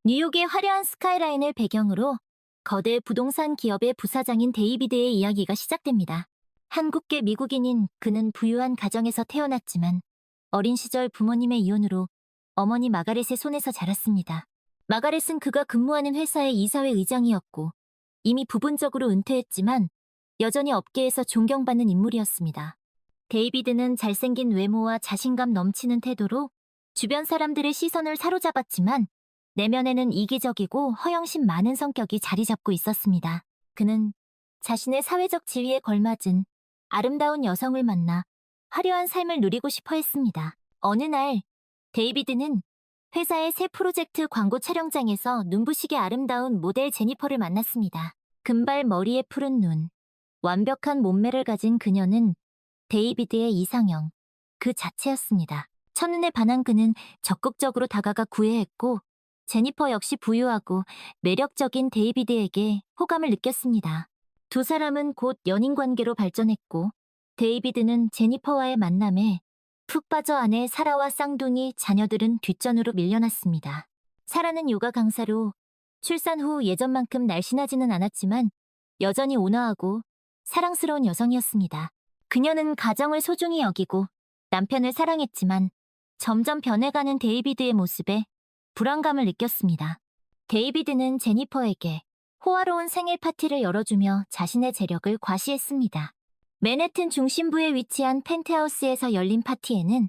뉴욕의 화려한 스카이라인을 배경으로 거대 부동산 기업의 부사장인 데이비드의 이야기가 시작됩니다. 한국계 미국인인 그는 부유한 가정에서 태어났지만 어린 시절 부모님의 이혼으로 어머니 마가렛의 손에서 자랐습니다. 마가렛은 그가 근무하는 회사의 이사회 의장이었고 이미 부분적으로 은퇴했지만 여전히 업계에서 존경받는 인물이었습니다. 데이비드는 잘생긴 외모와 자신감 넘치는 태도로 주변 사람들의 시선을 사로잡았지만 내면에는 이기적이고 허영심 많은 성격이 자리 잡고 있었습니다. 그는 자신의 사회적 지위에 걸맞은 아름다운 여성을 만나 화려한 삶을 누리고 싶어 했습니다. 어느 날, 데이비드는 회사의 새 프로젝트 광고 촬영장에서 눈부시게 아름다운 모델 제니퍼를 만났습니다. 금발 머리에 푸른 눈, 완벽한 몸매를 가진 그녀는 데이비드의 이상형, 그 자체였습니다. 첫눈에 반한 그는 적극적으로 다가가 구애했고 제니퍼 역시 부유하고 매력적인 데이비드에게 호감을 느꼈습니다. 두 사람은 곧 연인 관계로 발전했고 데이비드는 제니퍼와의 만남에 푹 빠져 아내 사라와 쌍둥이 자녀들은 뒷전으로 밀려났습니다. 사라는 요가 강사로 출산 후 예전만큼 날씬하지는 않았지만 여전히 온화하고 사랑스러운 여성이었습니다. 그녀는 가정을 소중히 여기고 남편을 사랑했지만 점점 변해가는 데이비드의 모습에 불안감을 느꼈습니다. 데이비드는 제니퍼에게 호화로운 생일 파티를 열어주며 자신의 재력을 과시했습니다. 맨해튼 중심부에 위치한 펜트하우스에서 열린 파티에는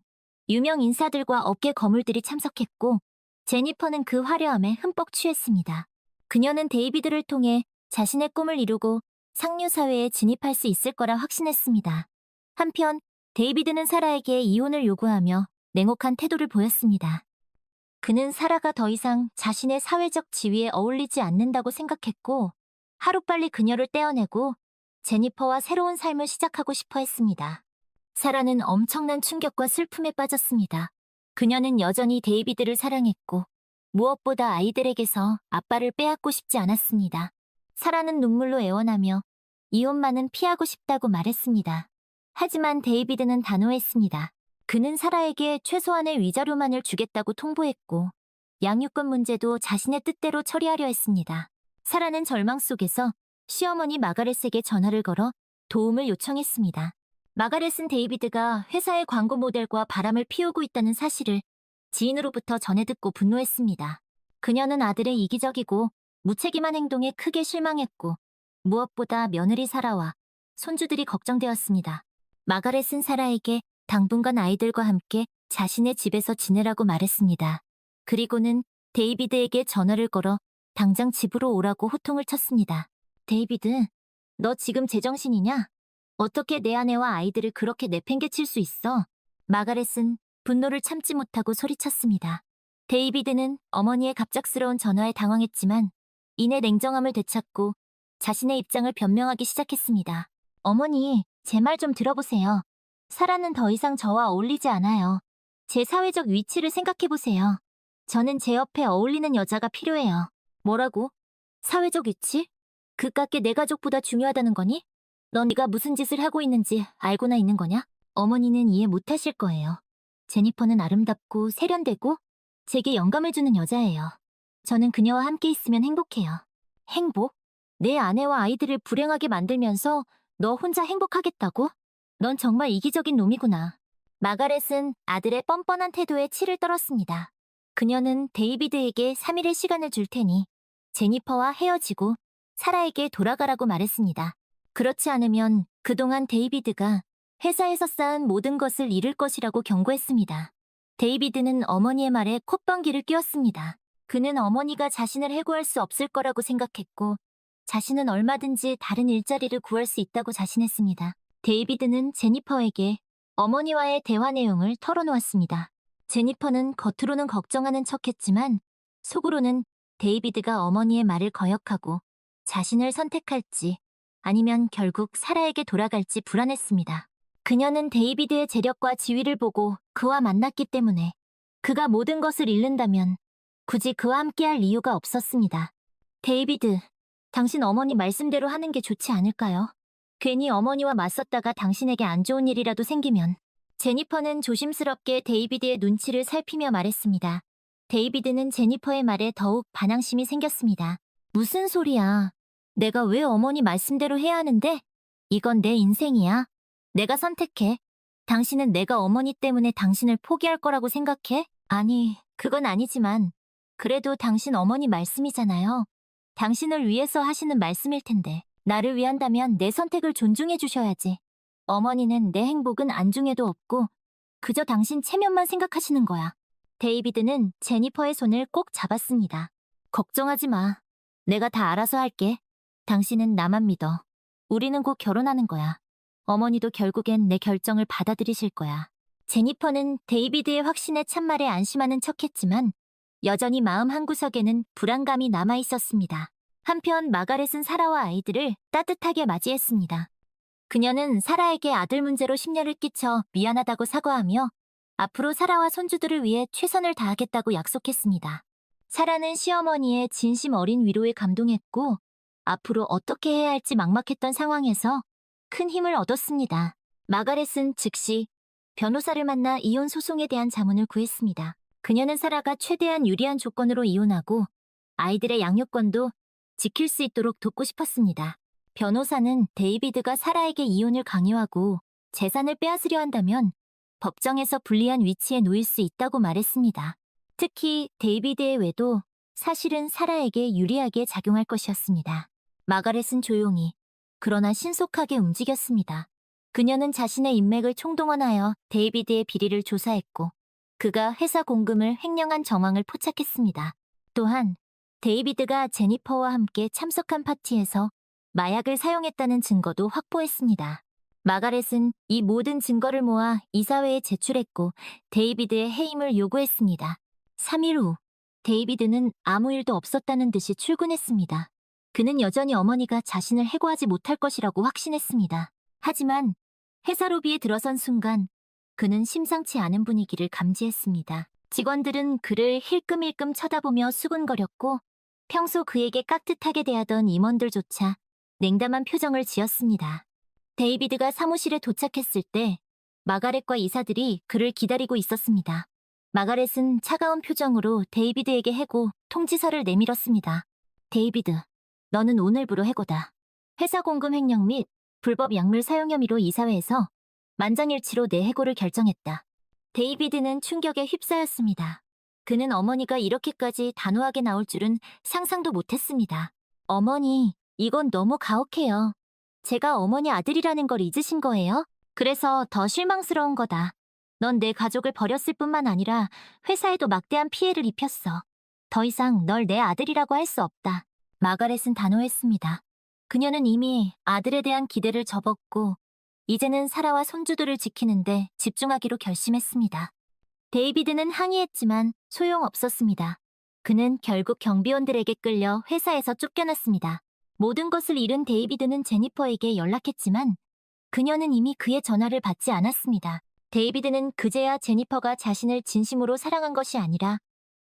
유명 인사들과 업계 거물들이 참석했고 제니퍼는 그 화려함에 흠뻑 취했습니다. 그녀는 데이비드를 통해 자신의 꿈을 이루고 상류 사회에 진입할 수 있을 거라 확신했습니다. 한편 데이비드는 사라에게 이혼을 요구하며 냉혹한 태도를 보였습니다. 그는 사라가 더 이상 자신의 사회적 지위에 어울리지 않는다고 생각했고 하루빨리 그녀를 떼어내고 제니퍼와 새로운 삶을 시작하고 싶어 했습니다. 사라는 엄청난 충격과 슬픔에 빠졌습니다. 그녀는 여전히 데이비드를 사랑했고 무엇보다 아이들에게서 아빠를 빼앗고 싶지 않았습니다. 사라는 눈물로 애원하며 이혼만은 피하고 싶다고 말했습니다. 하지만 데이비드는 단호했습니다. 그는 사라에게 최소한의 위자료만을 주겠다고 통보했고 양육권 문제도 자신의 뜻대로 처리하려 했습니다. 사라는 절망 속에서 시어머니 마가렛에게 전화를 걸어 도움을 요청했습니다. 마가렛은 데이비드가 회사의 광고 모델과 바람을 피우고 있다는 사실을 지인으로부터 전해 듣고 분노했습니다. 그녀는 아들의 이기적이고 무책임한 행동에 크게 실망했고 무엇보다 며느리 사라와 손주들이 걱정되었습니다. 마가렛은 사라에게 당분간 아이들과 함께 자신의 집에서 지내라고 말했습니다. 그리고는 데이비드에게 전화를 걸어 당장 집으로 오라고 호통을 쳤습니다. 데이비드, 너 지금 제정신이냐? 어떻게 내 아내와 아이들을 그렇게 내팽개칠 수 있어? 마가렛은 분노를 참지 못하고 소리쳤습니다. 데이비드는 어머니의 갑작스러운 전화에 당황했지만 이내 냉정함을 되찾고 자신의 입장을 변명하기 시작했습니다. 어머니, 제 말 좀 들어보세요. 사라는 더 이상 저와 어울리지 않아요. 제 사회적 위치를 생각해보세요. 저는 제 옆에 어울리는 여자가 필요해요. 뭐라고? 사회적 위치? 그깟게 내 가족보다 중요하다는 거니? 넌 네가 무슨 짓을 하고 있는지 알고나 있는 거냐? 어머니는 이해 못하실 거예요. 제니퍼는 아름답고 세련되고 제게 영감을 주는 여자예요. 저는 그녀와 함께 있으면 행복해요. 행복? 내 아내와 아이들을 불행하게 만들면서 너 혼자 행복하겠다고? 넌 정말 이기적인 놈이구나. 마가렛은 아들의 뻔뻔한 태도에 치를 떨었습니다. 그녀는 데이비드에게 3일의 시간을 줄 테니 제니퍼와 헤어지고 사라에게 돌아가라고 말했습니다. 그렇지 않으면 그동안 데이비드가 회사에서 쌓은 모든 것을 잃을 것이라고 경고했습니다. 데이비드는 어머니의 말에 콧방귀를 뀌었습니다. 그는 어머니가 자신을 해고할 수 없을 거라고 생각했고 자신은 얼마든지 다른 일자리를 구할 수 있다고 자신했습니다. 데이비드는 제니퍼에게 어머니와의 대화 내용을 털어놓았습니다. 제니퍼는 겉으로는 걱정하는 척했지만 속으로는 데이비드가 어머니의 말을 거역하고 자신을 선택할지 아니면 결국 사라에게 돌아갈지 불안했습니다. 그녀는 데이비드의 재력과 지위를 보고 그와 만났기 때문에 그가 모든 것을 잃는다면 굳이 그와 함께할 이유가 없었습니다. 데이비드, 당신 어머니 말씀대로 하는 게 좋지 않을까요? 괜히 어머니와 맞섰다가 당신에게 안 좋은 일이라도 생기면. 제니퍼는 조심스럽게 데이비드의 눈치를 살피며 말했습니다. 데이비드는 제니퍼의 말에 더욱 반항심이 생겼습니다. 무슨 소리야. 내가 왜 어머니 말씀대로 해야 하는데? 이건 내 인생이야. 내가 선택해. 당신은 내가 어머니 때문에 당신을 포기할 거라고 생각해? 아니, 그건 아니지만 그래도 당신 어머니 말씀이잖아요. 당신을 위해서 하시는 말씀일 텐데 나를 위한다면 내 선택을 존중해 주셔야지. 어머니는 내 행복은 안중에도 없고 그저 당신 체면만 생각하시는 거야. 데이비드는 제니퍼의 손을 꼭 잡았습니다. 걱정하지 마. 내가 다 알아서 할게. 당신은 나만 믿어. 우리는 곧 결혼하는 거야. 어머니도 결국엔 내 결정을 받아들이실 거야. 제니퍼는 데이비드의 확신에 참말에 안심하는 척했지만 여전히 마음 한구석에는 불안감이 남아 있었습니다. 한편 마가렛은 사라와 아이들을 따뜻하게 맞이했습니다. 그녀는 사라에게 아들 문제로 심려를 끼쳐 미안하다고 사과하며 앞으로 사라와 손주들을 위해 최선을 다하겠다고 약속했습니다. 사라는 시어머니의 진심 어린 위로에 감동했고 앞으로 어떻게 해야 할지 막막했던 상황에서 큰 힘을 얻었습니다. 마가렛은 즉시 변호사를 만나 이혼 소송에 대한 자문을 구했습니다. 그녀는 사라가 최대한 유리한 조건으로 이혼하고 아이들의 양육권도 지킬 수 있도록 돕고 싶었습니다. 변호사는 데이비드가 사라에게 이혼을 강요하고 재산을 빼앗으려 한다면 법정에서 불리한 위치에 놓일 수 있다고 말했습니다. 특히 데이비드의 외도 사실은 사라에게 유리하게 작용할 것이었습니다. 마가렛은 조용히 그러나 신속하게 움직였습니다. 그녀는 자신의 인맥을 총동원하여 데이비드의 비리를 조사했고 그가 회사 공금을 횡령한 정황을 포착했습니다. 또한 데이비드가 제니퍼와 함께 참석한 파티에서 마약을 사용했다는 증거도 확보했습니다. 마가렛은 이 모든 증거를 모아 이사회에 제출했고 데이비드의 해임을 요구했습니다. 3일 후 데이비드는 아무 일도 없었다는 듯이 출근했습니다. 그는 여전히 어머니가 자신을 해고하지 못할 것이라고 확신했습니다. 하지만 회사 로비에 들어선 순간 그는 심상치 않은 분위기를 감지했습니다. 직원들은 그를 힐끔힐끔 쳐다보며 수군거렸고 평소 그에게 깍듯하게 대하던 임원들조차 냉담한 표정을 지었습니다. 데이비드가 사무실에 도착했을 때 마가렛과 이사들이 그를 기다리고 있었습니다. 마가렛은 차가운 표정으로 데이비드에게 해고 통지서를 내밀었습니다. 데이비드, 너는 오늘부로 해고다. 회사 공금 횡령 및 불법 약물 사용 혐의로 이사회에서 만장일치로 내 해고를 결정했다. 데이비드는 충격에 휩싸였습니다. 그는 어머니가 이렇게까지 단호하게 나올 줄은 상상도 못했습니다. 어머니, 이건 너무 가혹해요. 제가 어머니 아들이라는 걸 잊으신 거예요? 그래서 더 실망스러운 거다. 넌 내 가족을 버렸을 뿐만 아니라 회사에도 막대한 피해를 입혔어. 더 이상 널 내 아들이라고 할 수 없다. 마가렛은 단호했습니다. 그녀는 이미 아들에 대한 기대를 접었고 이제는 사라와 손주들을 지키는데 집중하기로 결심했습니다. 데이비드는 항의했지만 소용없었습니다. 그는 결국 경비원들에게 끌려 회사에서 쫓겨났습니다. 모든 것을 잃은 데이비드는 제니퍼에게 연락했지만 그녀는 이미 그의 전화를 받지 않았습니다. 데이비드는 그제야 제니퍼가 자신을 진심으로 사랑한 것이 아니라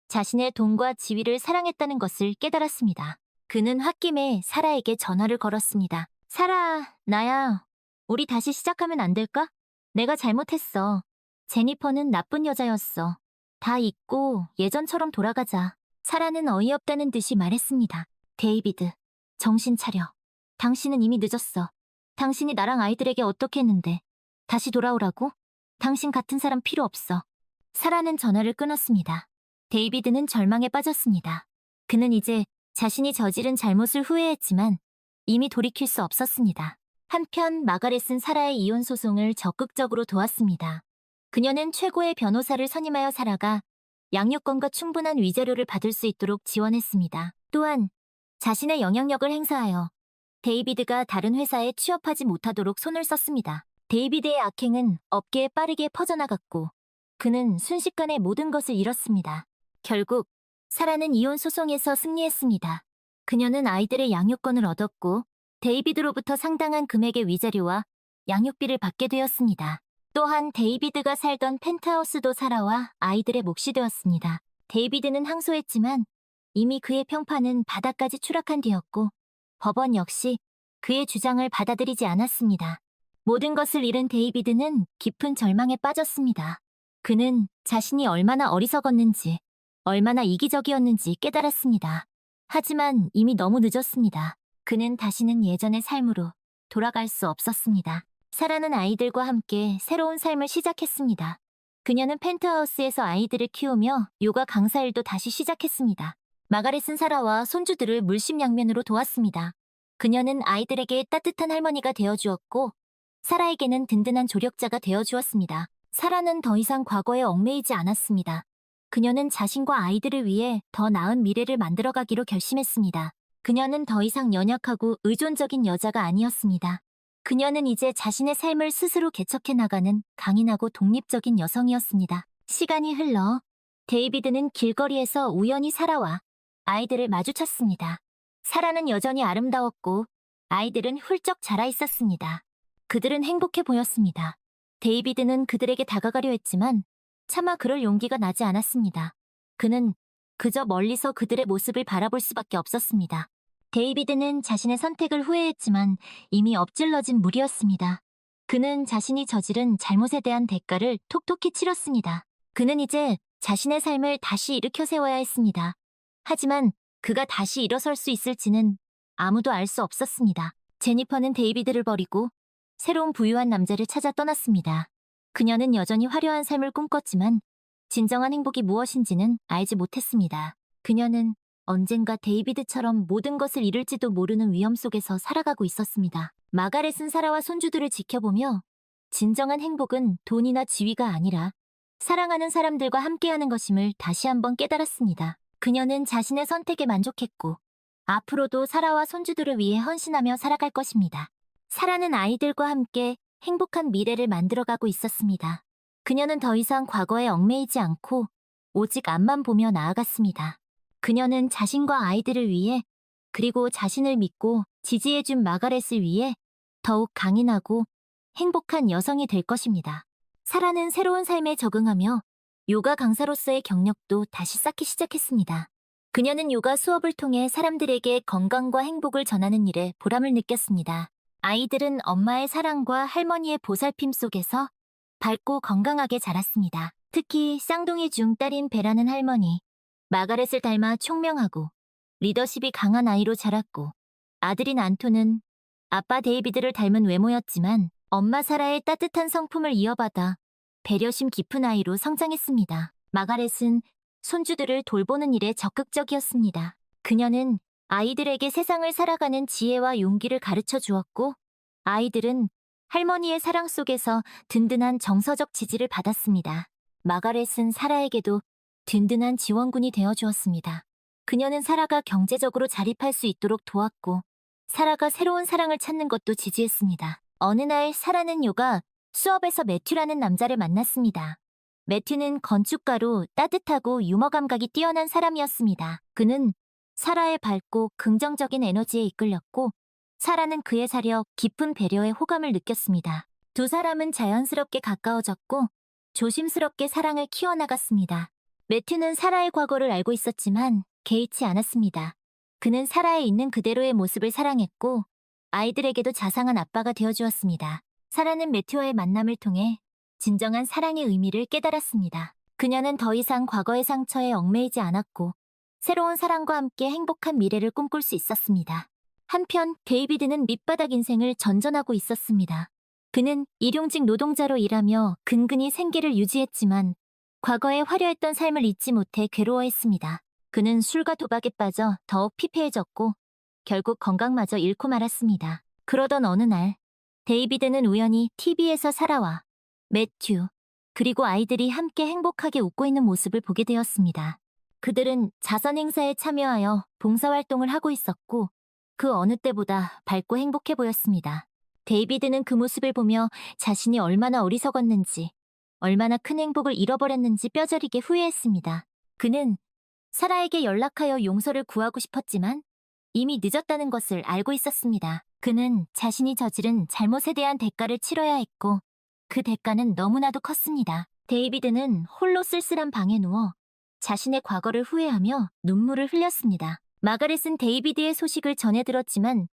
자신의 돈과 지위를 사랑했다는 것을 깨달았습니다. 그는 홧김에 사라에게 전화를 걸었습니다. 사라, 나야. 우리 다시 시작하면 안 될까? 내가 잘못했어. 제니퍼는 나쁜 여자였어. 다 잊고 예전처럼 돌아가자. 사라는 어이없다는 듯이 말했습니다. 데이비드, 정신 차려. 당신은 이미 늦었어. 당신이 나랑 아이들에게 어떻게 했는데 다시 돌아오라고? 당신 같은 사람 필요 없어. 사라는 전화를 끊었습니다. 데이비드는 절망에 빠졌습니다. 그는 이제 자신이 저지른 잘못을 후회했지만 이미 돌이킬 수 없었습니다. 한편 마가렛은 사라의 이혼 소송을 적극적으로 도왔습니다. 그녀는 최고의 변호사를 선임하여 사라가 양육권과 충분한 위자료를 받을 수 있도록 지원했습니다. 또한 자신의 영향력을 행사하여 데이비드가 다른 회사에 취업하지 못하도록 손을 썼습니다. 데이비드의 악행은 업계에 빠르게 퍼져나갔고 그는 순식간에 모든 것을 잃었습니다. 결국 사라는 이혼 소송에서 승리했습니다. 그녀는 아이들의 양육권을 얻었고 데이비드로부터 상당한 금액의 위자료와 양육비를 받게 되었습니다. 또한 데이비드가 살던 펜트하우스도 사라와 아이들의 몫이 되었습니다. 데이비드는 항소했지만 이미 그의 평판은 바닥까지 추락한 뒤였고 법원 역시 그의 주장을 받아들이지 않았습니다. 모든 것을 잃은 데이비드는 깊은 절망에 빠졌습니다. 그는 자신이 얼마나 어리석었는지 얼마나 이기적이었는지 깨달았습니다. 하지만 이미 너무 늦었습니다. 그는 다시는 예전의 삶으로 돌아갈 수 없었습니다. 사라는 아이들과 함께 새로운 삶을 시작했습니다. 그녀는 펜트하우스에서 아이들을 키우며 요가 강사 일도 다시 시작했습니다. 마가렛은 사라와 손주들을 물심양면으로 도왔습니다. 그녀는 아이들에게 따뜻한 할머니가 되어주었고 사라에게는 든든한 조력자가 되어주었습니다. 사라는 더 이상 과거에 얽매이지 않았습니다. 그녀는 자신과 아이들을 위해 더 나은 미래를 만들어가기로 결심했습니다. 그녀는 더 이상 연약하고 의존적인 여자가 아니었습니다. 그녀는 이제 자신의 삶을 스스로 개척해 나가는 강인하고 독립적인 여성이었습니다. 시간이 흘러 데이비드는 길거리에서 우연히 사라와 아이들을 마주쳤습니다. 사라는 여전히 아름다웠고 아이들은 훌쩍 자라 있었습니다. 그들은 행복해 보였습니다. 데이비드는 그들에게 다가가려 했지만 차마 그럴 용기가 나지 않았습니다. 그는 그저 멀리서 그들의 모습을 바라볼 수밖에 없었습니다. 데이비드는 자신의 선택을 후회했지만 이미 엎질러진 물이었습니다. 그는 자신이 저지른 잘못에 대한 대가를 톡톡히 치렀습니다. 그는 이제 자신의 삶을 다시 일으켜 세워야 했습니다. 하지만 그가 다시 일어설 수 있을지는 아무도 알 수 없었습니다. 제니퍼는 데이비드를 버리고 새로운 부유한 남자를 찾아 떠났습니다. 그녀는 여전히 화려한 삶을 꿈꿨지만 진정한 행복이 무엇인지는 알지 못했습니다. 그녀는 언젠가 데이비드처럼 모든 것을 잃을지도 모르는 위험 속에서 살아가고 있었습니다. 마가렛은 사라와 손주들을 지켜보며 진정한 행복은 돈이나 지위가 아니라 사랑하는 사람들과 함께하는 것임을 다시 한번 깨달았습니다. 그녀는 자신의 선택에 만족했고 앞으로도 사라와 손주들을 위해 헌신하며 살아갈 것입니다. 사라는 아이들과 함께 행복한 미래를 만들어가고 있었습니다. 그녀는 더 이상 과거에 얽매이지 않고 오직 앞만 보며 나아갔습니다. 그녀는 자신과 아이들을 위해 그리고 자신을 믿고 지지해준 마가렛을 위해 더욱 강인하고 행복한 여성이 될 것입니다. 사라는 새로운 삶에 적응하며 요가 강사로서의 경력도 다시 쌓기 시작했습니다. 그녀는 요가 수업을 통해 사람들에게 건강과 행복을 전하는 일에 보람을 느꼈습니다. 아이들은 엄마의 사랑과 할머니의 보살핌 속에서 밝고 건강하게 자랐습니다. 특히 쌍둥이 중 딸인 베라는 할머니, 마가렛을 닮아 총명하고 리더십이 강한 아이로 자랐고 아들인 안토는 아빠 데이비드를 닮은 외모였지만 엄마 사라의 따뜻한 성품을 이어받아 배려심 깊은 아이로 성장했습니다. 마가렛은 손주들을 돌보는 일에 적극적이었습니다. 그녀는 아이들에게 세상을 살아가는 지혜와 용기를 가르쳐 주었고 아이들은 할머니의 사랑 속에서 든든한 정서적 지지를 받았습니다. 마가렛은 사라에게도 든든한 지원군이 되어주었습니다. 그녀는 사라가 경제적으로 자립할 수 있도록 도왔고 사라가 새로운 사랑을 찾는 것도 지지했습니다. 어느 날 사라는 요가 수업에서 매튜라는 남자를 만났습니다. 매튜는 건축가로 따뜻하고 유머 감각이 뛰어난 사람이었습니다. 그는 사라의 밝고 긍정적인 에너지에 이끌렸고 사라는 그의 사력, 깊은 배려에 호감을 느꼈습니다. 두 사람은 자연스럽게 가까워졌고 조심스럽게 사랑을 키워나갔습니다. 매튜는 사라의 과거를 알고 있었지만 개의치 않았습니다. 그는 사라에 있는 그대로의 모습을 사랑했고 아이들에게도 자상한 아빠가 되어주었습니다. 사라는 매튜와의 만남을 통해 진정한 사랑의 의미를 깨달았습니다. 그녀는 더 이상 과거의 상처에 얽매이지 않았고 새로운 사랑과 함께 행복한 미래를 꿈꿀 수 있었습니다. 한편 데이비드는 밑바닥 인생을 전전하고 있었습니다. 그는 일용직 노동자로 일하며 근근히 생계를 유지했지만 과거에 화려했던 삶을 잊지 못해 괴로워했습니다. 그는 술과 도박에 빠져 더욱 피폐해졌고 결국 건강마저 잃고 말았습니다. 그러던 어느 날 데이비드는 우연히 TV에서 사라와 매튜 그리고 아이들이 함께 행복하게 웃고 있는 모습을 보게 되었습니다. 그들은 자선 행사에 참여하여 봉사활동을 하고 있었고 그 어느 때보다 밝고 행복해 보였습니다. 데이비드는 그 모습을 보며 자신이 얼마나 어리석었는지 얼마나 큰 행복을 잃어버렸는지 뼈저리게 후회했습니다. 그는 사라에게 연락하여 용서를 구하고 싶었지만 이미 늦었다는 것을 알고 있었습니다. 그는 자신이 저지른 잘못에 대한 대가를 치러야 했고 그 대가는 너무나도 컸습니다. 데이비드는 홀로 쓸쓸한 방에 누워 자신의 과거를 후회하며 눈물을 흘렸습니다. 마가렛은 데이비드의 소식을 전해 들었지만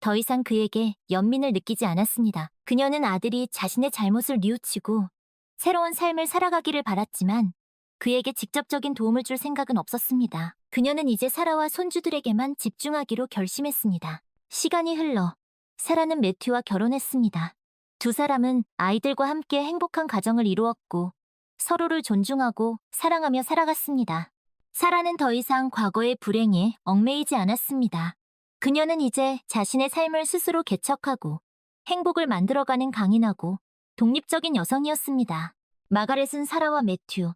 더 이상 그에게 연민을 느끼지 않았습니다. 그녀는 아들이 자신의 잘못을 뉘우치고 새로운 삶을 살아가기를 바랐지만 그에게 직접적인 도움을 줄 생각은 없었습니다. 그녀는 이제 사라와 손주들에게만 집중하기로 결심했습니다. 시간이 흘러 사라는 매튜와 결혼했습니다. 두 사람은 아이들과 함께 행복한 가정을 이루었고 서로를 존중하고 사랑하며 살아갔습니다. 사라는 더 이상 과거의 불행에 얽매이지 않았습니다. 그녀는 이제 자신의 삶을 스스로 개척하고 행복을 만들어가는 강인하고 독립적인 여성이었습니다. 마가렛은 사라와 매튜,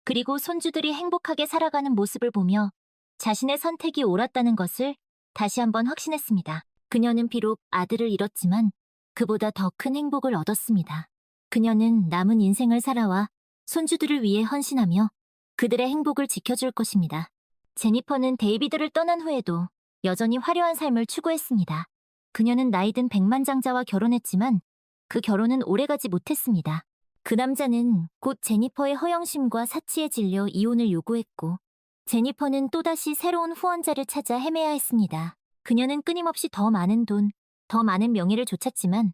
그리고 손주들이 행복하게 살아가는 모습을 보며 자신의 선택이 옳았다는 것을 다시 한번 확신했습니다. 그녀는 비록 아들을 잃었지만 그보다 더 큰 행복을 얻었습니다. 그녀는 남은 인생을 사라와 손주들을 위해 헌신하며 그들의 행복을 지켜줄 것입니다. 제니퍼는 데이비드를 떠난 후에도 여전히 화려한 삶을 추구했습니다. 그녀는 나이든 백만장자와 결혼했지만 그 결혼은 오래가지 못했습니다. 그 남자는 곧 제니퍼의 허영심과 사치에 질려 이혼을 요구했고 제니퍼는 또다시 새로운 후원자를 찾아 헤매야 했습니다. 그녀는 끊임없이 더 많은 돈, 더 많은 명예를 좇았지만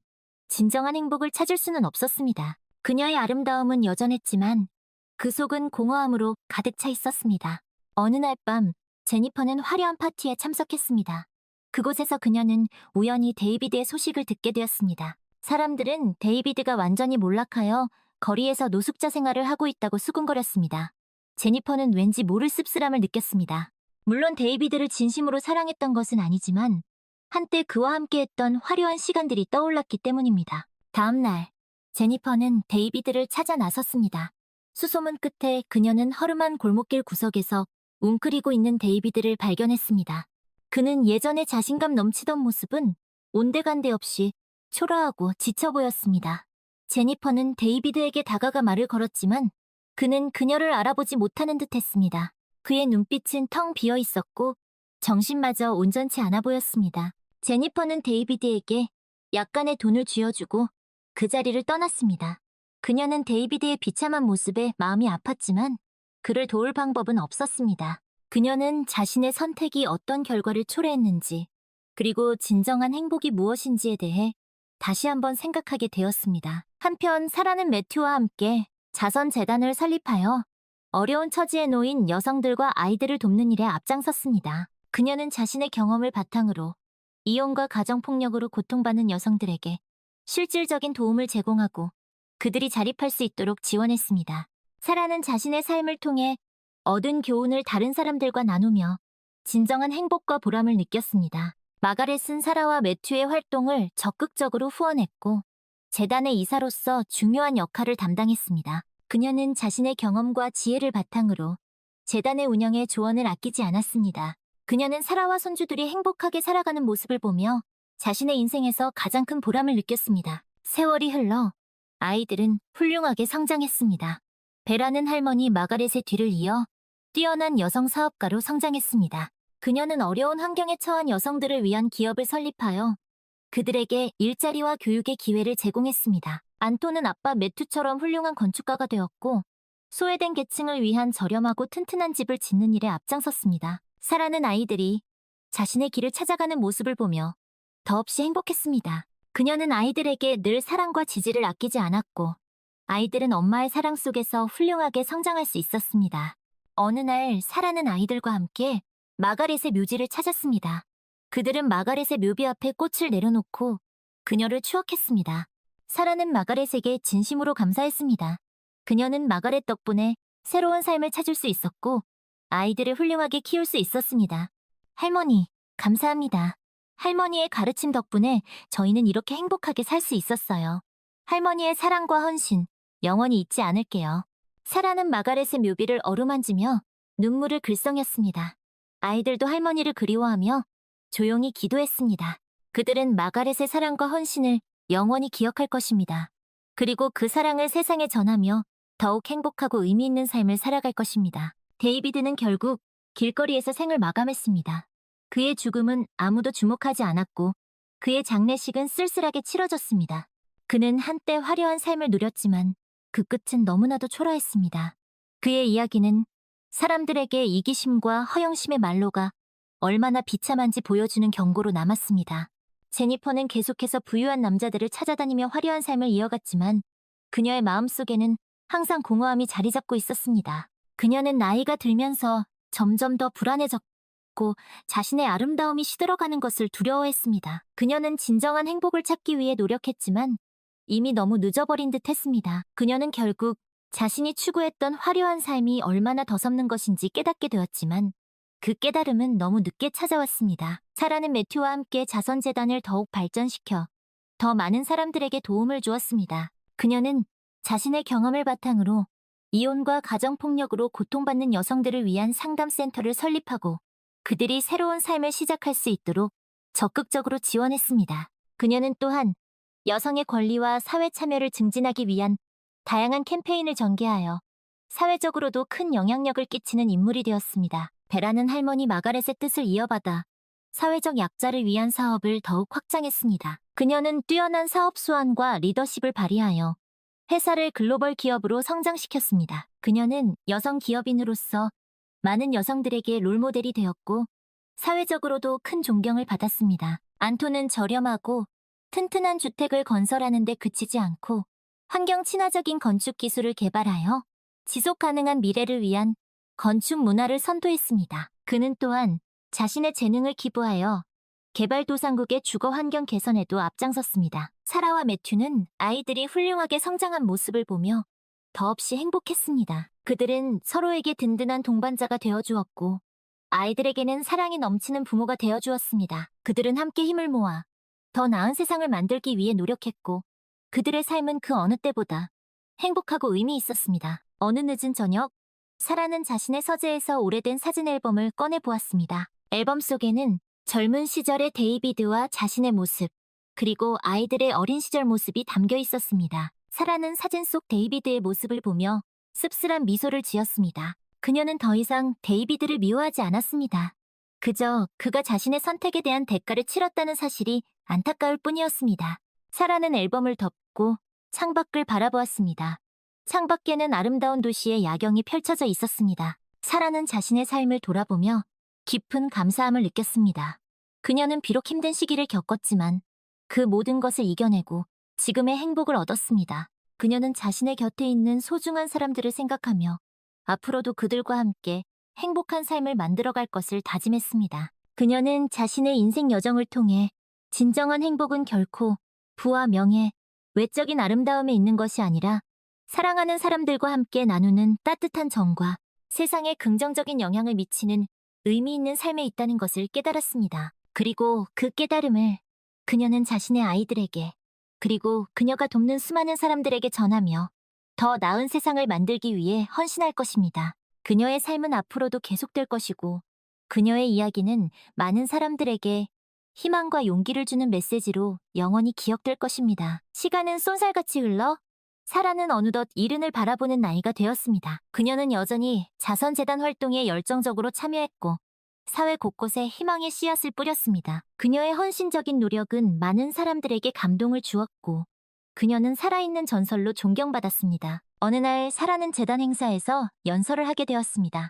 진정한 행복을 찾을 수는 없었습니다. 그녀의 아름다움은 여전했지만 그 속은 공허함으로 가득 차 있었습니다. 어느 날 밤 제니퍼는 화려한 파티에 참석했습니다. 그곳에서 그녀는 우연히 데이비드의 소식을 듣게 되었습니다. 사람들은 데이비드가 완전히 몰락하여 거리에서 노숙자 생활을 하고 있다고 수군거렸습니다. 제니퍼는 왠지 모를 씁쓸함을 느꼈습니다. 물론 데이비드를 진심으로 사랑했던 것은 아니지만 한때 그와 함께했던 화려한 시간들이 떠올랐기 때문입니다. 다음 날 제니퍼는 데이비드를 찾아 나섰습니다. 수소문 끝에 그녀는 허름한 골목길 구석에서 웅크리고 있는 데이비드를 발견했습니다. 그는 예전에 자신감 넘치던 모습은 온데간데 없이 초라하고 지쳐 보였습니다. 제니퍼는 데이비드에게 다가가 말을 걸었지만 그는 그녀를 알아보지 못하는 듯했습니다. 그의 눈빛은 텅 비어 있었고 정신마저 온전치 않아 보였습니다. 제니퍼는 데이비드에게 약간의 돈을 쥐어주고 그 자리를 떠났습니다. 그녀는 데이비드의 비참한 모습에 마음이 아팠지만 그를 도울 방법은 없었습니다. 그녀는 자신의 선택이 어떤 결과를 초래했는지 그리고 진정한 행복이 무엇인지에 대해 다시 한번 생각하게 되었습니다. 한편 사라는 매튜와 함께 자선재단을 설립하여 어려운 처지에 놓인 여성들과 아이들을 돕는 일에 앞장섰습니다. 그녀는 자신의 경험을 바탕으로 이혼과 가정폭력으로 고통받는 여성들에게 실질적인 도움을 제공하고 그들이 자립할 수 있도록 지원했습니다. 사라는 자신의 삶을 통해 얻은 교훈을 다른 사람들과 나누며 진정한 행복과 보람을 느꼈습니다. 마가렛은 사라와 매튜의 활동을 적극적으로 후원했고 재단의 이사로서 중요한 역할을 담당했습니다. 그녀는 자신의 경험과 지혜를 바탕으로 재단의 운영에 조언을 아끼지 않았습니다. 그녀는 사라와 손주들이 행복하게 살아가는 모습을 보며 자신의 인생에서 가장 큰 보람을 느꼈습니다. 세월이 흘러 아이들은 훌륭하게 성장했습니다. 베라는 할머니 마가렛의 뒤를 이어 뛰어난 여성 사업가로 성장했습니다. 그녀는 어려운 환경에 처한 여성들을 위한 기업을 설립하여 그들에게 일자리와 교육의 기회를 제공했습니다. 안토는 아빠 매튜처럼 훌륭한 건축가가 되었고 소외된 계층을 위한 저렴하고 튼튼한 집을 짓는 일에 앞장섰습니다. 사라는 아이들이 자신의 길을 찾아가는 모습을 보며 더없이 행복했습니다. 그녀는 아이들에게 늘 사랑과 지지를 아끼지 않았고 아이들은 엄마의 사랑 속에서 훌륭하게 성장할 수 있었습니다. 어느 날 사라는 아이들과 함께 마가렛의 묘지를 찾았습니다. 그들은 마가렛의 묘비 앞에 꽃을 내려놓고 그녀를 추억했습니다. 사라는 마가렛에게 진심으로 감사했습니다. 그녀는 마가렛 덕분에 새로운 삶을 찾을 수 있었고 아이들을 훌륭하게 키울 수 있었습니다. 할머니, 감사합니다. 할머니의 가르침 덕분에 저희는 이렇게 행복하게 살 수 있었어요. 할머니의 사랑과 헌신, 영원히 잊지 않을게요. 사라는 마가렛의 묘비를 어루만지며 눈물을 글썽였습니다. 아이들도 할머니를 그리워하며 조용히 기도했습니다. 그들은 마가렛의 사랑과 헌신을 영원히 기억할 것입니다. 그리고 그 사랑을 세상에 전하며 더욱 행복하고 의미 있는 삶을 살아갈 것입니다. 데이비드는 결국 길거리에서 생을 마감했습니다. 그의 죽음은 아무도 주목하지 않았고 그의 장례식은 쓸쓸하게 치러졌습니다. 그는 한때 화려한 삶을 누렸지만 그 끝은 너무나도 초라했습니다. 그의 이야기는 사람들에게 이기심과 허영심의 말로가 얼마나 비참한지 보여주는 경고로 남았습니다. 제니퍼는 계속해서 부유한 남자들을 찾아다니며 화려한 삶을 이어갔지만 그녀의 마음속에는 항상 공허함이 자리 잡고 있었습니다. 그녀는 나이가 들면서 점점 더 불안해졌고 자신의 아름다움이 시들어가는 것을 두려워했습니다. 그녀는 진정한 행복을 찾기 위해 노력했지만 이미 너무 늦어버린 듯 했습니다. 그녀는 결국 자신이 추구했던 화려한 삶이 얼마나 더섭는 것인지 깨닫게 되었지만 그 깨달음은 너무 늦게 찾아왔습니다. 사라는 매튜와 함께 자선재단을 더욱 발전시켜 더 많은 사람들에게 도움을 주었습니다. 그녀는 자신의 경험을 바탕으로 이혼과 가정폭력으로 고통받는 여성들을 위한 상담센터를 설립하고 그들이 새로운 삶을 시작할 수 있도록 적극적으로 지원했습니다. 그녀는 또한 여성의 권리와 사회 참여를 증진하기 위한 다양한 캠페인을 전개하여 사회적으로도 큰 영향력을 끼치는 인물이 되었습니다. 베라는 할머니 마가렛의 뜻을 이어받아 사회적 약자를 위한 사업을 더욱 확장했습니다. 그녀는 뛰어난 사업 수완과 리더십을 발휘하여 회사를 글로벌 기업으로 성장시켰습니다. 그녀는 여성 기업인으로서 많은 여성들에게 롤모델이 되었고 사회적으로도 큰 존경을 받았습니다. 안토는 저렴하고 튼튼한 주택을 건설하는 데 그치지 않고 환경 친화적인 건축 기술을 개발하여 지속 가능한 미래를 위한 건축 문화를 선도했습니다. 그는 또한 자신의 재능을 기부하여 개발도상국의 주거 환경 개선에도 앞장섰습니다. 사라와 매튜는 아이들이 훌륭하게 성장한 모습을 보며 더없이 행복했습니다. 그들은 서로에게 든든한 동반자가 되어주었고 아이들에게는 사랑이 넘치는 부모가 되어주었습니다. 그들은 함께 힘을 모아 더 나은 세상을 만들기 위해 노력했고 그들의 삶은 그 어느 때보다 행복하고 의미 있었습니다. 어느 늦은 저녁, 사라는 자신의 서재에서 오래된 사진 앨범을 꺼내보았습니다. 앨범 속에는 젊은 시절의 데이비드와 자신의 모습, 그리고 아이들의 어린 시절 모습이 담겨 있었습니다. 사라는 사진 속 데이비드의 모습을 보며 씁쓸한 미소를 지었습니다. 그녀는 더 이상 데이비드를 미워하지 않았습니다. 그저 그가 자신의 선택에 대한 대가를 치렀다는 사실이 안타까울 뿐이었습니다. 사라는 앨범을 덮고 창밖을 바라보았습니다. 창밖에는 아름다운 도시의 야경이 펼쳐져 있었습니다. 사라는 자신의 삶을 돌아보며 깊은 감사함을 느꼈습니다. 그녀는 비록 힘든 시기를 겪었지만 그 모든 것을 이겨내고 지금의 행복을 얻었습니다. 그녀는 자신의 곁에 있는 소중한 사람들을 생각하며 앞으로도 그들과 함께 행복한 삶을 만들어갈 것을 다짐했습니다. 그녀는 자신의 인생 여정을 통해 진정한 행복은 결코 부와 명예, 외적인 아름다움에 있는 것이 아니라 사랑하는 사람들과 함께 나누는 따뜻한 정과 세상에 긍정적인 영향을 미치는 의미 있는 삶에 있다는 것을 깨달았습니다. 그리고 그 깨달음을 그녀는 자신의 아이들에게 그리고 그녀가 돕는 수많은 사람들에게 전하며 더 나은 세상을 만들기 위해 헌신할 것입니다. 그녀의 삶은 앞으로도 계속될 것이고 그녀의 이야기는 많은 사람들에게 희망과 용기를 주는 메시지로 영원히 기억될 것입니다. 시간은 쏜살같이 흘러 사라는 어느덧 이른을 바라보는 나이가 되었습니다. 그녀는 여전히 자선재단 활동에 열정적으로 참여했고 사회 곳곳에 희망의 씨앗을 뿌렸습니다. 그녀의 헌신적인 노력은 많은 사람들에게 감동을 주었고 그녀는 살아있는 전설로 존경받았습니다. 어느 날 사라는 재단 행사에서 연설을 하게 되었습니다.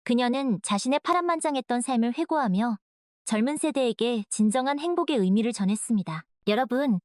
그녀는 자신의 파란만장했던 삶을 회고하며 젊은 세대에게 진정한 행복의 의미를 전했습니다. 여러분,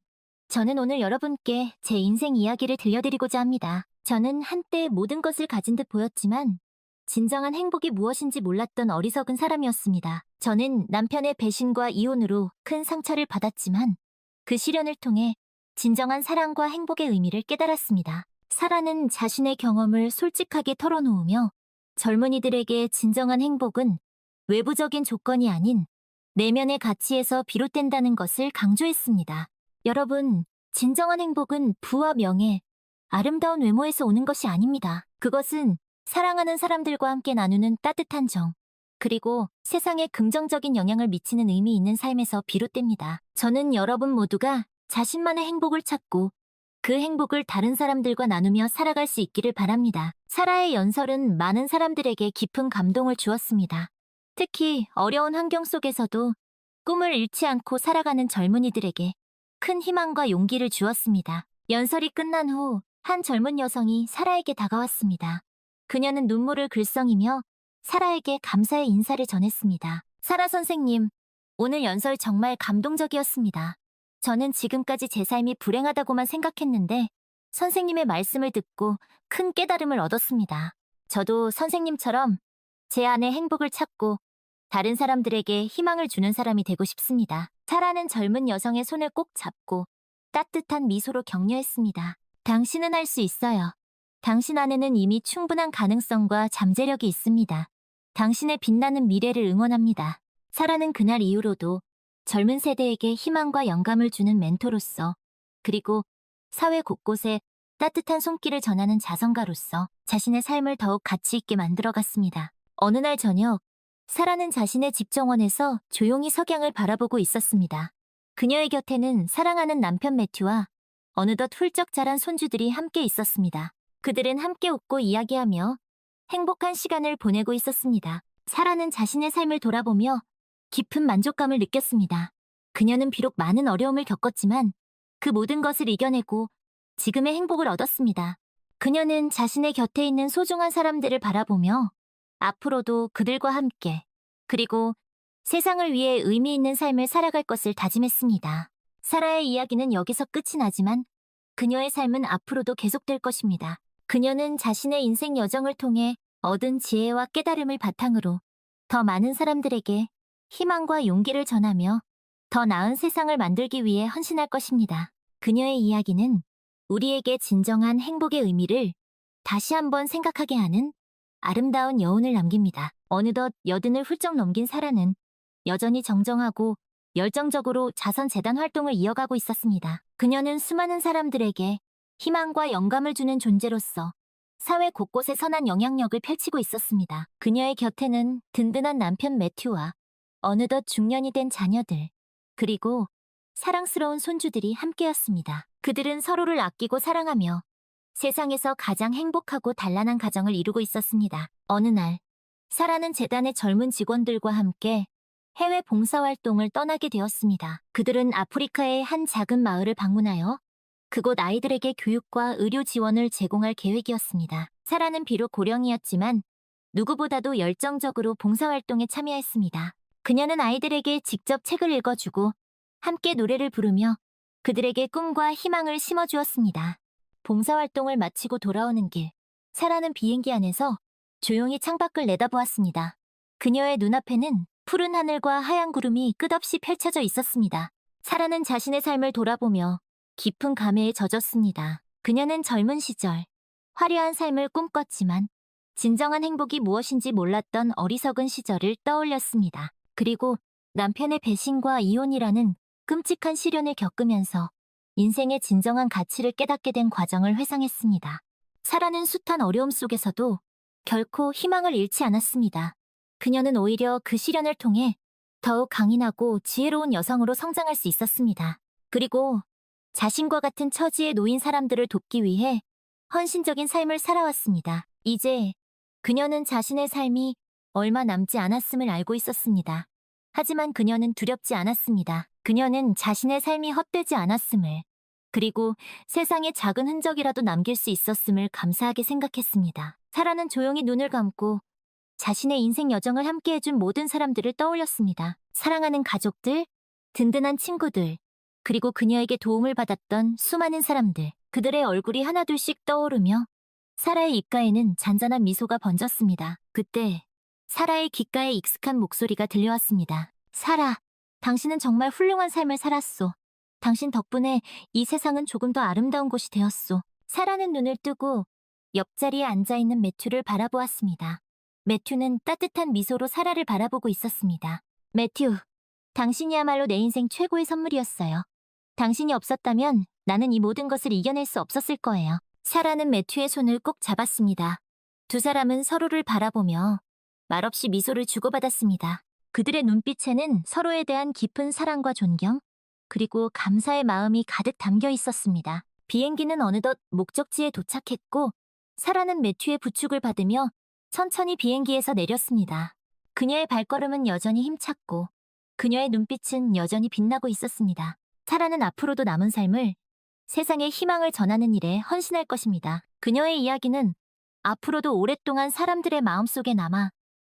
저는 오늘 여러분께 제 인생 이야기를 들려드리고자 합니다. 저는 한때 모든 것을 가진 듯 보였지만 진정한 행복이 무엇인지 몰랐던 어리석은 사람이었습니다. 저는 남편의 배신과 이혼으로 큰 상처를 받았지만 그 시련을 통해 진정한 사랑과 행복의 의미를 깨달았습니다. 사라는 자신의 경험을 솔직하게 털어놓으며 젊은이들에게 진정한 행복은 외부적인 조건이 아닌 내면의 가치에서 비롯된다는 것을 강조했습니다. 여러분, 진정한 행복은 부와 명예, 아름다운 외모에서 오는 것이 아닙니다. 그것은 사랑하는 사람들과 함께 나누는 따뜻한 정, 그리고 세상에 긍정적인 영향을 미치는 의미 있는 삶에서 비롯됩니다. 저는 여러분 모두가 자신만의 행복을 찾고 그 행복을 다른 사람들과 나누며 살아갈 수 있기를 바랍니다. 사라의 연설은 많은 사람들에게 깊은 감동을 주었습니다. 특히 어려운 환경 속에서도 꿈을 잃지 않고 살아가는 젊은이들에게 큰 희망과 용기를 주었습니다. 연설이 끝난 후 한 젊은 여성이 사라에게 다가왔습니다. 그녀는 눈물을 글썽이며 사라에게 감사의 인사를 전했습니다. 사라 선생님, 오늘 연설 정말 감동적이었습니다. 저는 지금까지 제 삶이 불행하다고만 생각했는데 선생님의 말씀을 듣고 큰 깨달음을 얻었습니다. 저도 선생님처럼 제 안의 행복을 찾고 다른 사람들에게 희망을 주는 사람이 되고 싶습니다. 사라는 젊은 여성의 손을 꼭 잡고 따뜻한 미소로 격려했습니다. 당신은 할 수 있어요. 당신 안에는 이미 충분한 가능성과 잠재력이 있습니다. 당신의 빛나는 미래를 응원합니다. 사라는 그날 이후로도 젊은 세대에게 희망과 영감을 주는 멘토로서, 그리고 사회 곳곳에 따뜻한 손길을 전하는 자선가로서 자신의 삶을 더욱 가치 있게 만들어갔습니다. 어느 날 저녁, 사라는 자신의 집 정원에서 조용히 석양을 바라보고 있었습니다. 그녀의 곁에는 사랑하는 남편 매튜와 어느덧 훌쩍 자란 손주들이 함께 있었습니다. 그들은 함께 웃고 이야기하며 행복한 시간을 보내고 있었습니다. 사라는 자신의 삶을 돌아보며 깊은 만족감을 느꼈습니다. 그녀는 비록 많은 어려움을 겪었지만 그 모든 것을 이겨내고 지금의 행복을 얻었습니다. 그녀는 자신의 곁에 있는 소중한 사람들을 바라보며 앞으로도 그들과 함께, 그리고 세상을 위해 의미 있는 삶을 살아갈 것을 다짐했습니다. 사라의 이야기는 여기서 끝이 나지만 그녀의 삶은 앞으로도 계속될 것입니다. 그녀는 자신의 인생 여정을 통해 얻은 지혜와 깨달음을 바탕으로 더 많은 사람들에게 희망과 용기를 전하며 더 나은 세상을 만들기 위해 헌신할 것입니다. 그녀의 이야기는 우리에게 진정한 행복의 의미를 다시 한번 생각하게 하는 아름다운 여운을 남깁니다. 어느덧 80을 훌쩍 넘긴 사라는 여전히 정정하고 열정적으로 자선재단 활동을 이어가고 있었습니다. 그녀는 수많은 사람들에게 희망과 영감을 주는 존재로서 사회 곳곳에 선한 영향력을 펼치고 있었습니다. 그녀의 곁에는 든든한 남편 매튜와 어느덧 중년이 된 자녀들, 그리고 사랑스러운 손주들이 함께였습니다. 그들은 서로를 아끼고 사랑하며 세상에서 가장 행복하고 단란한 가정을 이루고 있었습니다. 어느 날, 사라는 재단의 젊은 직원들과 함께 해외 봉사활동을 떠나게 되었습니다. 그들은 아프리카의 한 작은 마을을 방문하여 그곳 아이들에게 교육과 의료 지원을 제공할 계획이었습니다. 사라는 비록 고령이었지만 누구보다도 열정적으로 봉사활동에 참여했습니다. 그녀는 아이들에게 직접 책을 읽어주고 함께 노래를 부르며 그들에게 꿈과 희망을 심어주었습니다. 봉사활동을 마치고 돌아오는 길, 사라는 비행기 안에서 조용히 창밖을 내다보았습니다. 그녀의 눈앞에는 푸른 하늘과 하얀 구름이 끝없이 펼쳐져 있었습니다. 사라는 자신의 삶을 돌아보며 깊은 감회에 젖었습니다. 그녀는 젊은 시절 화려한 삶을 꿈꿨지만 진정한 행복이 무엇인지 몰랐던 어리석은 시절을 떠올렸습니다. 그리고 남편의 배신과 이혼이라는 끔찍한 시련을 겪으면서 인생의 진정한 가치를 깨닫게 된 과정을 회상했습니다. 사라는 숱한 어려움 속에서도 결코 희망을 잃지 않았습니다. 그녀는 오히려 그 시련을 통해 더욱 강인하고 지혜로운 여성으로 성장할 수 있었습니다. 그리고 자신과 같은 처지에 놓인 사람들을 돕기 위해 헌신적인 삶을 살아왔습니다. 이제 그녀는 자신의 삶이 얼마 남지 않았음을 알고 있었습니다. 하지만 그녀는 두렵지 않았습니다. 그녀는 자신의 삶이 헛되지 않았음을, 그리고 세상에 작은 흔적이라도 남길 수 있었음을 감사하게 생각했습니다. 사라는 조용히 눈을 감고 자신의 인생 여정을 함께해준 모든 사람들을 떠올렸습니다. 사랑하는 가족들, 든든한 친구들, 그리고 그녀에게 도움을 받았던 수많은 사람들, 그들의 얼굴이 하나둘씩 떠오르며 사라의 입가에는 잔잔한 미소가 번졌습니다. 그때 사라의 귓가에 익숙한 목소리가 들려왔습니다. 사라, 당신은 정말 훌륭한 삶을 살았소. 당신 덕분에 이 세상은 조금 더 아름다운 곳이 되었소. 사라는 눈을 뜨고 옆자리에 앉아있는 매튜를 바라보았습니다. 매튜는 따뜻한 미소로 사라를 바라보고 있었습니다. 매튜, 당신이야말로 내 인생 최고의 선물이었어요. 당신이 없었다면 나는 이 모든 것을 이겨낼 수 없었을 거예요. 사라는 매튜의 손을 꼭 잡았습니다. 두 사람은 서로를 바라보며 말없이 미소를 주고받았습니다. 그들의 눈빛에는 서로에 대한 깊은 사랑과 존경, 그리고 감사의 마음이 가득 담겨 있었습니다. 비행기는 어느덧 목적지에 도착했고 사라는 매튜의 부축을 받으며 천천히 비행기에서 내렸습니다. 그녀의 발걸음은 여전히 힘찼고 그녀의 눈빛은 여전히 빛나고 있었습니다. 사라는 앞으로도 남은 삶을 세상에 희망을 전하는 일에 헌신할 것입니다. 그녀의 이야기는 앞으로도 오랫동안 사람들의 마음속에 남아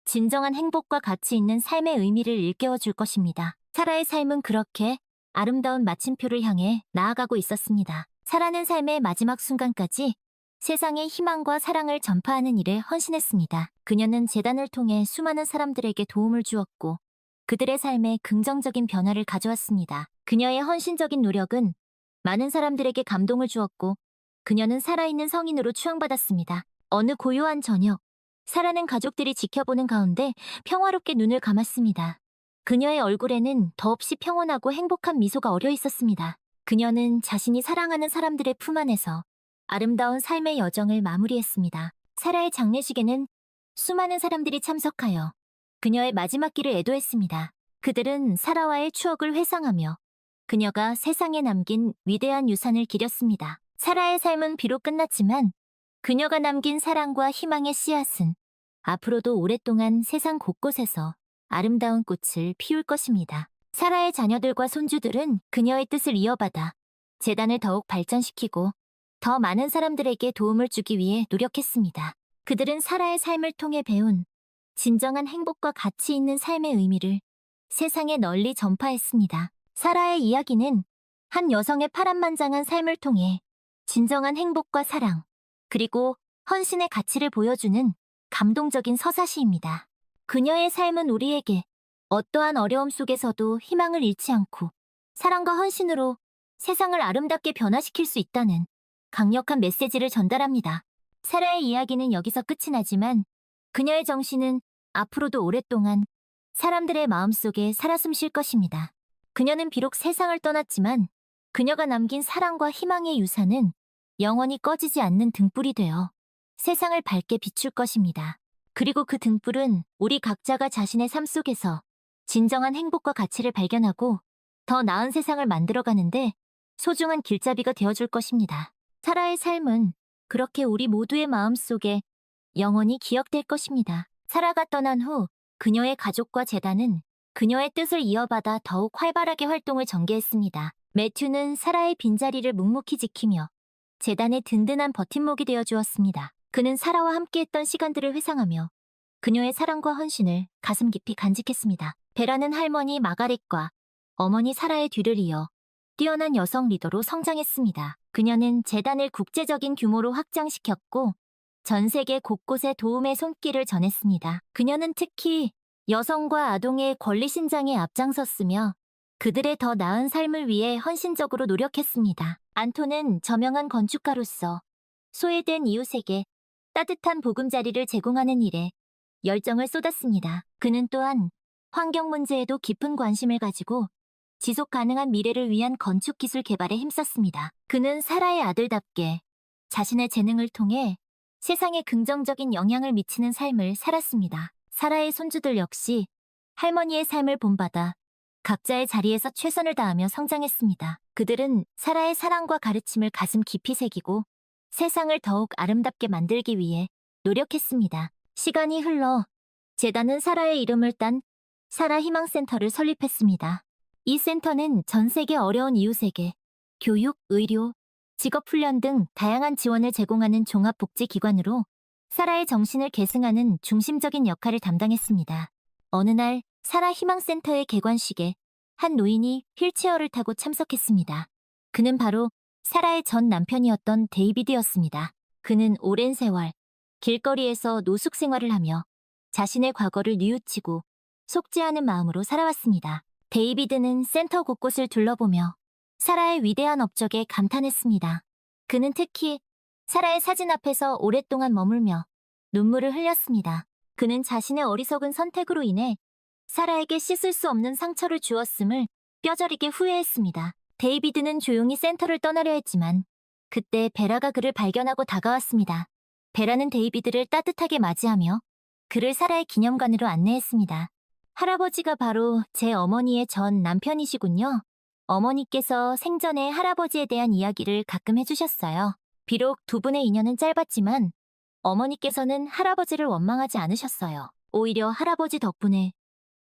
진정한 행복과 가치 있는 삶의 의미를 일깨워줄 것입니다. 사라의 삶은 그렇게 아름다운 마침표를 향해 나아가고 있었습니다. 사라는 삶의 마지막 순간까지 세상에 희망과 사랑을 전파하는 일에 헌신했습니다. 그녀는 재단을 통해 수많은 사람들에게 도움을 주었고 그들의 삶에 긍정적인 변화를 가져왔습니다. 그녀의 헌신적인 노력은 많은 사람들에게 감동을 주었고 그녀는 살아있는 성인으로 추앙받았습니다. 어느 고요한 저녁, 사라는 가족들이 지켜보는 가운데 평화롭게 눈을 감았습니다. 그녀의 얼굴에는 더없이 평온하고 행복한 미소가 어려 있었습니다. 그녀는 자신이 사랑하는 사람들의 품 안에서 아름다운 삶의 여정을 마무리했습니다. 사라의 장례식에는 수많은 사람들이 참석하여 그녀의 마지막 길을 애도했습니다. 그들은 사라와의 추억을 회상하며 그녀가 세상에 남긴 위대한 유산을 기렸습니다. 사라의 삶은 비록 끝났지만 그녀가 남긴 사랑과 희망의 씨앗은 앞으로도 오랫동안 세상 곳곳에서 아름다운 꽃을 피울 것입니다. 사라의 자녀들과 손주들은 그녀의 뜻을 이어받아 재단을 더욱 발전시키고 더 많은 사람들에게 도움을 주기 위해 노력했습니다. 그들은 사라의 삶을 통해 배운 진정한 행복과 가치 있는 삶의 의미를 세상에 널리 전파했습니다. 사라의 이야기는 한 여성의 파란만장한 삶을 통해 진정한 행복과 사랑, 그리고 헌신의 가치를 보여주는 감동적인 서사시입니다. 그녀의 삶은 우리에게 어떠한 어려움 속에서도 희망을 잃지 않고 사랑과 헌신으로 세상을 아름답게 변화시킬 수 있다는 강력한 메시지를 전달합니다. 사라의 이야기는 여기서 끝이 나지만 그녀의 정신은 앞으로도 오랫동안 사람들의 마음속에 살아 숨쉴 것입니다. 그녀는 비록 세상을 떠났지만 그녀가 남긴 사랑과 희망의 유산은 영원히 꺼지지 않는 등불이 되어 세상을 밝게 비출 것입니다. 그리고 그 등불은 우리 각자가 자신의 삶 속에서 진정한 행복과 가치를 발견하고 더 나은 세상을 만들어가는데 소중한 길잡이가 되어줄 것입니다. 사라의 삶은 그렇게 우리 모두의 마음속에 영원히 기억될 것입니다. 사라가 떠난 후 그녀의 가족과 재단은 그녀의 뜻을 이어받아 더욱 활발하게 활동을 전개했습니다. 매튜는 사라의 빈자리를 묵묵히 지키며 재단의 든든한 버팀목이 되어 주었습니다. 그는 사라와 함께했던 시간들을 회상하며 그녀의 사랑과 헌신을 가슴 깊이 간직했습니다. 베라는 할머니 마가렛과 어머니 사라의 뒤를 이어 뛰어난 여성 리더로 성장했습니다. 그녀는 재단을 국제적인 규모로 확장시켰고 전 세계 곳곳에 도움의 손길을 전했습니다. 그녀는 특히 여성과 아동의 권리 신장에 앞장섰으며 그들의 더 나은 삶을 위해 헌신적으로 노력했습니다. 안토는 저명한 건축가로서 소외된 이웃에게 따뜻한 보금자리를 제공하는 일에 열정을 쏟았습니다. 그는 또한 환경 문제에도 깊은 관심을 가지고 지속 가능한 미래를 위한 건축 기술 개발에 힘썼습니다. 그는 사라의 아들답게 자신의 재능을 통해 세상에 긍정적인 영향을 미치는 삶을 살았습니다. 사라의 손주들 역시 할머니의 삶을 본받아 각자의 자리에서 최선을 다하며 성장했습니다. 그들은 사라의 사랑과 가르침을 가슴 깊이 새기고 세상을 더욱 아름답게 만들기 위해 노력했습니다. 시간이 흘러 재단은 사라의 이름을 딴 사라 희망센터를 설립했습니다. 이 센터는 전 세계 어려운 이웃에게 교육, 의료, 직업훈련 등 다양한 지원을 제공하는 종합복지기관으로 사라의 정신을 계승하는 중심적인 역할을 담당했습니다. 어느 날 사라 희망센터의 개관식에 한 노인이 휠체어를 타고 참석했습니다. 그는 바로 사라의 전 남편이었던 데이비드였습니다. 그는 오랜 세월 길거리에서 노숙 생활을 하며 자신의 과거를 뉘우치고 속죄하는 마음으로 살아왔습니다. 데이비드는 센터 곳곳을 둘러보며 사라의 위대한 업적에 감탄했습니다. 그는 특히 사라의 사진 앞에서 오랫동안 머물며 눈물을 흘렸습니다. 그는 자신의 어리석은 선택으로 인해 사라에게 씻을 수 없는 상처를 주었음을 뼈저리게 후회했습니다. 데이비드는 조용히 센터를 떠나려 했지만 그때 베라가 그를 발견하고 다가왔습니다. 베라는 데이비드를 따뜻하게 맞이하며 그를 사라의 기념관으로 안내했습니다. 할아버지가 바로 제 어머니의 전 남편이시군요. 어머니께서 생전에 할아버지에 대한 이야기를 가끔 해주셨어요. 비록 두 분의 인연은 짧았지만 어머니께서는 할아버지를 원망하지 않으셨어요. 오히려 할아버지 덕분에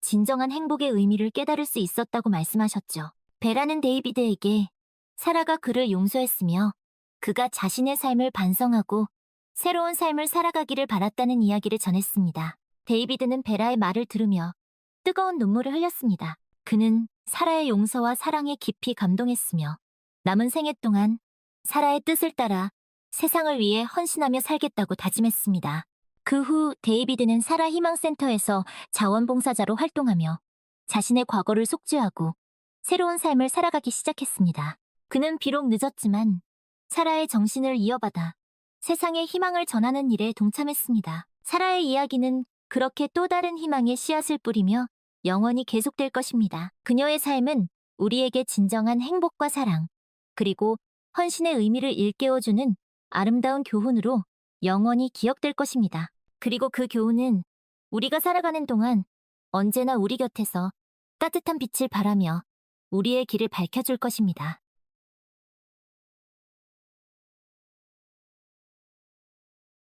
진정한 행복의 의미를 깨달을 수 있었다고 말씀하셨죠. 베라는 데이비드에게 사라가 그를 용서했으며 그가 자신의 삶을 반성하고 새로운 삶을 살아가기를 바랐다는 이야기를 전했습니다. 데이비드는 베라의 말을 들으며 뜨거운 눈물을 흘렸습니다. 그는 사라의 용서와 사랑에 깊이 감동했으며 남은 생애 동안 사라의 뜻을 따라 세상을 위해 헌신하며 살겠다고 다짐했습니다. 그 후 데이비드는 사라 희망센터에서 자원봉사자로 활동하며 자신의 과거를 속죄하고 새로운 삶을 살아가기 시작했습니다. 그는 비록 늦었지만 사라의 정신을 이어받아 세상에 희망을 전하는 일에 동참했습니다. 사라의 이야기는 그렇게 또 다른 희망의 씨앗을 뿌리며 영원히 계속될 것입니다. 그녀의 삶은 우리에게 진정한 행복과 사랑, 그리고 헌신의 의미를 일깨워주는 아름다운 교훈으로 영원히 기억될 것입니다. 그리고 그 교훈은 우리가 살아가는 동안 언제나 우리 곁에서 따뜻한 빛을 발하며 우리의 길을 밝혀줄 것입니다.